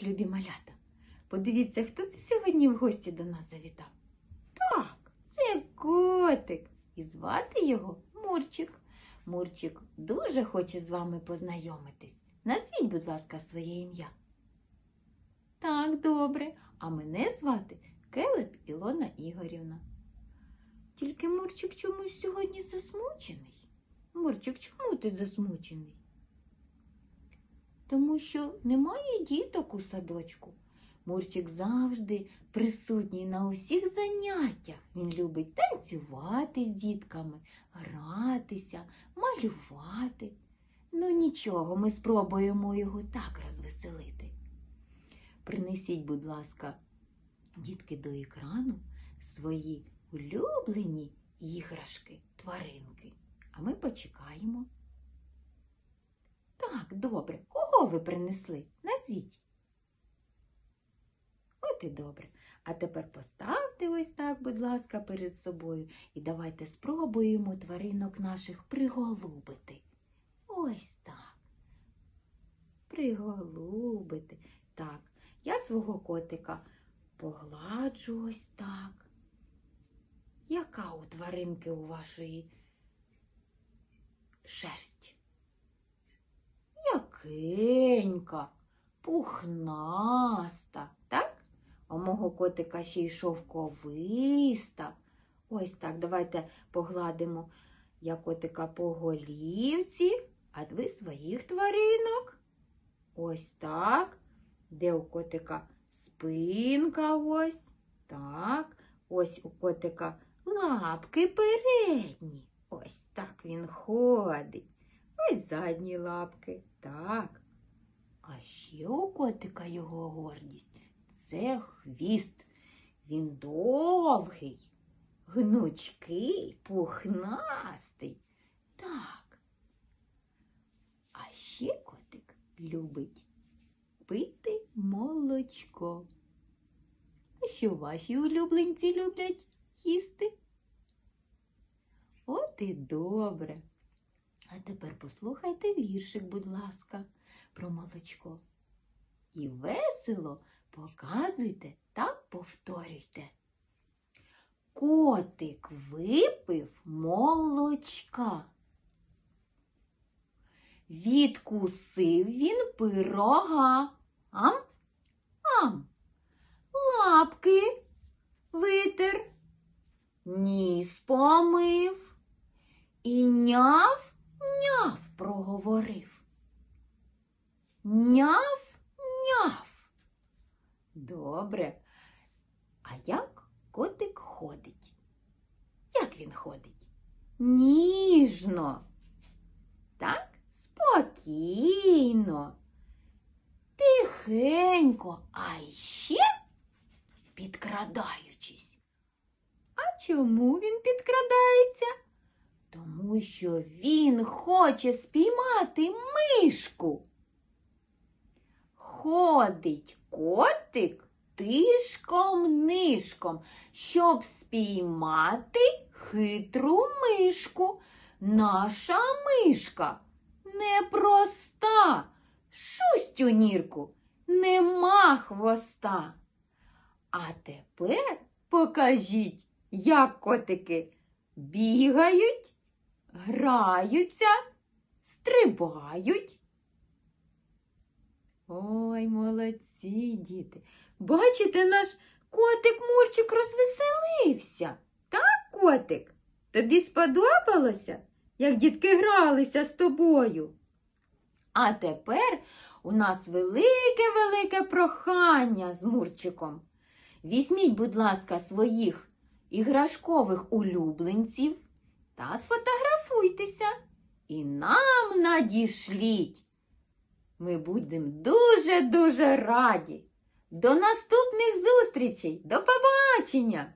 Привіт, любі малята! Подивіться, хто це сьогодні в гості до нас завітав. Так, це котик. І звати його Мурчик. Мурчик дуже хоче з вами познайомитись. Назвіть, будь ласка, своє ім'я. Так, добре. А мене звати Келеп Ілона Ігорівна. Тільки Мурчик чомусь сьогодні засмучений. Мурчик, чому ти засмучений? Тому що немає діток у садочку. Мурчик завжди присутній на усіх заняттях. Він любить танцювати з дітками, гратися, малювати. Ну нічого, ми спробуємо його так розвеселити. Принесіть, будь ласка, дітки, до екрану свої улюблені іграшки, тваринки. А ми почекаємо. Так, добре. Кого ви принесли? Назвіть. От і добре. А тепер поставте ось так, будь ласка, перед собою. І давайте спробуємо тваринок наших приголубити. Ось так. Приголубити. Так, я свого котика погладжу ось так. Яка у тваринки у вашої шерсть? М'якенька, пухнаста, так? А мого котика ще й шовковиста. Ось так, давайте погладимо я котика по голівці, а ви своїх тваринок. Ось так. Де у котика спинка ось. Так. Ось у котика лапки передні. Ось так він ходить. Ось задні лапки. Так. А ще у котика його гордість – це хвіст. Він довгий, гнучкий, пухнастий. Так. А ще котик любить пити молочко. А що ваші улюбленці люблять їсти? От і добре. А тепер послухайте віршик, будь ласка, про молочко. І весело показуйте та повторюйте. Котик випив молочка. Відкусив він пирога. Ам? Ам. Лапки витер, ніс помив і няв, няв проговорив. Няв, няв. Добре. А як котик ходить? Як він ходить? Ніжно. Так? Спокійно. Тихенько, а ще підкрадаючись. А чому він підкрадається? Тому що він хоче спіймати мишку. Ходить котик тишком-нишком, щоб спіймати хитру мишку. Наша мишка непроста, шустю нірку, нема хвоста. А тепер покажіть, як котики бігають, граються, стрибають. Ой, молодці, діти. Бачите, наш котик Мурчик розвеселився. Так, котик? Тобі сподобалося, як дітки гралися з тобою? А тепер у нас велике-велике прохання з Мурчиком. Візьміть, будь ласка, своїх іграшкових улюбленців та сфотографуйтеся і нам надішліть. Ми будемо дуже-дуже раді. До наступних зустрічей. До побачення!